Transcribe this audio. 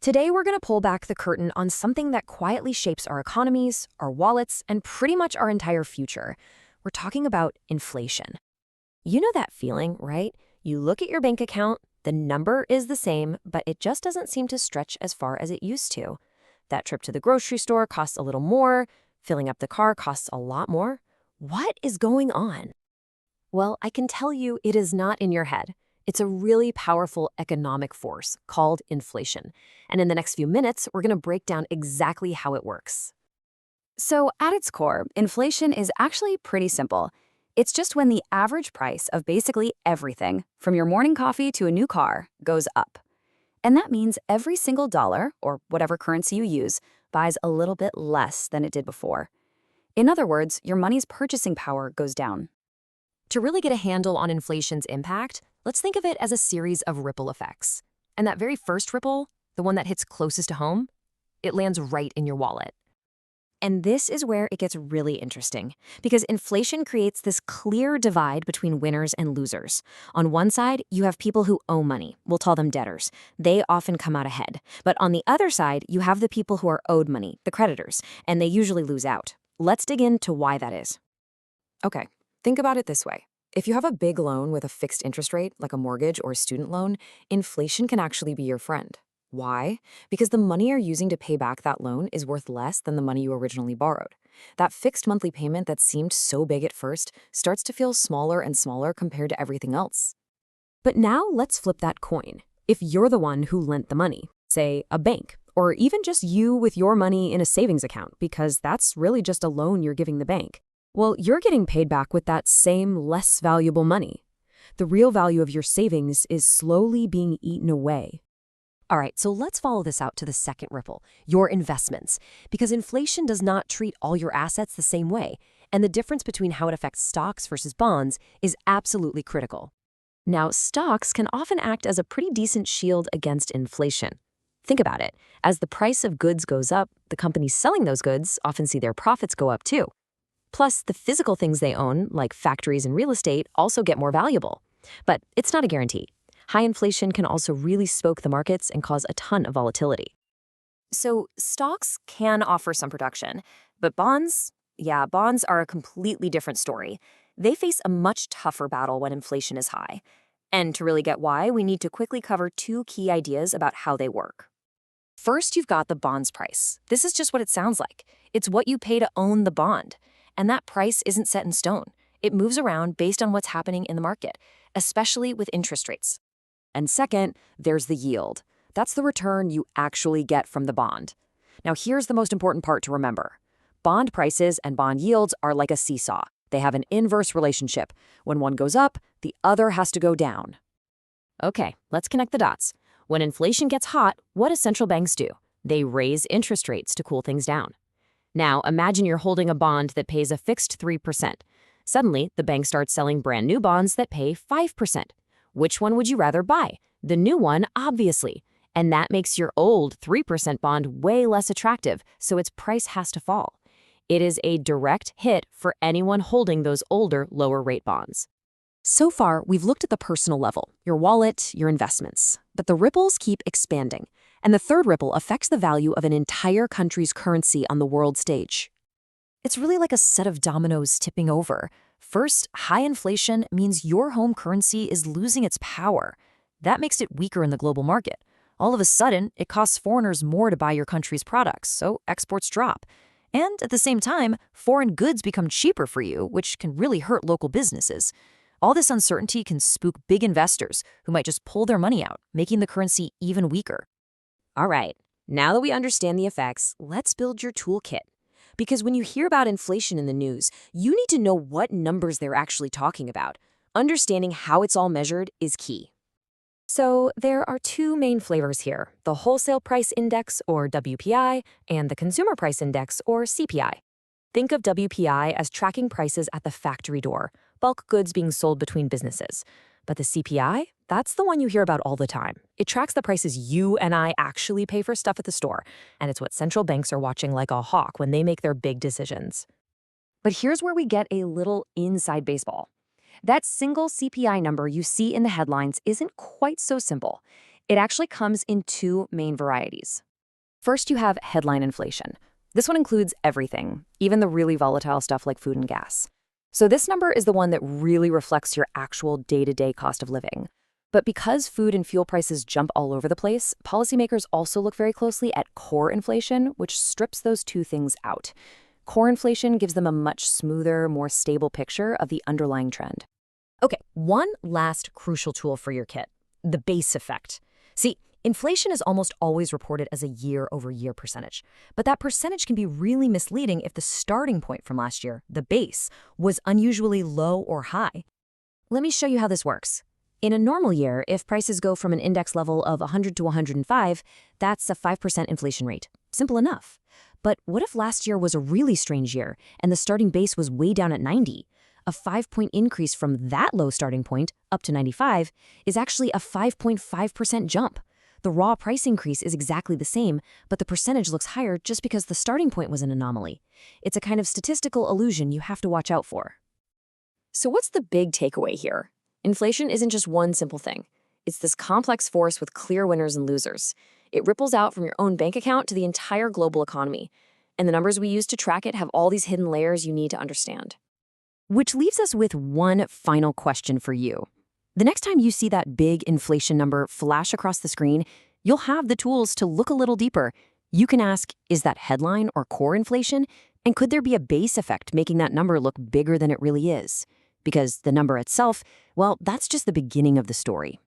Today, we're going to pull back the curtain on something that quietly shapes our economies, our wallets, and pretty much our entire future. We're talking about inflation. You know that feeling, right? You look at your bank account, the number is the same, but it just doesn't seem to stretch as far as it used to. That trip to the grocery store costs a little more, filling up the car costs a lot more. What is going on? Well, I can tell you it is not in your head. It's a really powerful economic force called inflation. And in the next few minutes, we're going to break down exactly how it works. So, at its core, inflation is actually pretty simple. It's just when the average price of basically everything, from your morning coffee to a new car, goes up. And that means every single dollar, or whatever currency you use, buys a little bit less than it did before. In other words, your money's purchasing power goes down. To really get a handle on inflation's impact, let's think of it as a series of ripple effects. And that very first ripple, the one that hits closest to home, it lands right in your wallet. And this is where it gets really interesting, because inflation creates this clear divide between winners and losers. On one side, you have people who owe money. We'll call them debtors. They often come out ahead. But on the other side, you have the people who are owed money, the creditors, and they usually lose out. Let's dig into why that is. Okay, think about it this way. If you have a big loan with a fixed interest rate, like a mortgage or a student loan, inflation can actually be your friend. Why? Because the money you're using to pay back that loan is worth less than the money you originally borrowed. That fixed monthly payment that seemed so big at first starts to feel smaller and smaller compared to everything else. But now let's flip that coin. If you're the one who lent the money, say a bank, or even just you with your money in a savings account, because that's really just a loan you're giving the bank, well, you're getting paid back with that same less valuable money. The real value of your savings is slowly being eaten away. All right, so let's follow this out to the second ripple, your investments, because inflation does not treat all your assets the same way, and the difference between how it affects stocks versus bonds is absolutely critical. Now, stocks can often act as a pretty decent shield against inflation. Think about it. As the price of goods goes up, the companies selling those goods often see their profits go up too. Plus, the physical things they own, like factories and real estate, also get more valuable. But it's not a guarantee. High inflation can also really spook the markets and cause a ton of volatility. So stocks can offer some protection, but bonds are a completely different story. They face a much tougher battle when inflation is high. And to really get why, we need to quickly cover two key ideas about how they work. First, you've got the bond's price. This is just what it sounds like. It's what you pay to own the bond. And that price isn't set in stone. It moves around based on what's happening in the market, especially with interest rates. And second, there's the yield. That's the return you actually get from the bond. Now, here's the most important part to remember. Bond prices and bond yields are like a seesaw. They have an inverse relationship. When one goes up, the other has to go down. Okay, let's connect the dots. When inflation gets hot, what do central banks do? They raise interest rates to cool things down. Now, imagine you're holding a bond that pays a fixed 3%. Suddenly, the bank starts selling brand new bonds that pay 5%. Which one would you rather buy? The new one, obviously. And that makes your old 3% bond way less attractive, so its price has to fall. It is a direct hit for anyone holding those older, lower-rate bonds. So far, we've looked at the personal level, your wallet, your investments. But the ripples keep expanding. And the third ripple affects the value of an entire country's currency on the world stage. It's really like a set of dominoes tipping over. First, high inflation means your home currency is losing its power. That makes it weaker in the global market. All of a sudden, it costs foreigners more to buy your country's products, so exports drop. And at the same time, foreign goods become cheaper for you, which can really hurt local businesses. All this uncertainty can spook big investors who might just pull their money out, making the currency even weaker. All right, now that we understand the effects, let's build your toolkit. Because when you hear about inflation in the news, you need to know what numbers they're actually talking about. Understanding how it's all measured is key. So there are two main flavors here, the Wholesale Price Index, or WPI, and the Consumer Price Index, or CPI. Think of WPI as tracking prices at the factory door, bulk goods being sold between businesses. But the CPI, that's the one you hear about all the time. It tracks the prices you and I actually pay for stuff at the store, and it's what central banks are watching like a hawk when they make their big decisions. But here's where we get a little inside baseball. That single CPI number you see in the headlines isn't quite so simple. It actually comes in two main varieties. First, you have headline inflation. This one includes everything, even the really volatile stuff like food and gas. So this number is the one that really reflects your actual day-to-day cost of living. But because food and fuel prices jump all over the place, policymakers also look very closely at core inflation, which strips those two things out. Core inflation gives them a much smoother, more stable picture of the underlying trend. Okay, one last crucial tool for your kit, the base effect. See, inflation is almost always reported as a year-over-year percentage, but that percentage can be really misleading if the starting point from last year, the base, was unusually low or high. Let me show you how this works. In a normal year, if prices go from an index level of 100 to 105, that's a 5% inflation rate. Simple enough. But what if last year was a really strange year and the starting base was way down at 90? A 5-point increase from that low starting point up to 95 is actually a 5.5% jump. The raw price increase is exactly the same, but the percentage looks higher just because the starting point was an anomaly. It's a kind of statistical illusion you have to watch out for. So what's the big takeaway here? Inflation isn't just one simple thing. It's this complex force with clear winners and losers. It ripples out from your own bank account to the entire global economy. And the numbers we use to track it have all these hidden layers you need to understand. Which leaves us with one final question for you. The next time you see that big inflation number flash across the screen, you'll have the tools to look a little deeper. You can ask, is that headline or core inflation? And could there be a base effect making that number look bigger than it really is? Because the number itself, well, that's just the beginning of the story.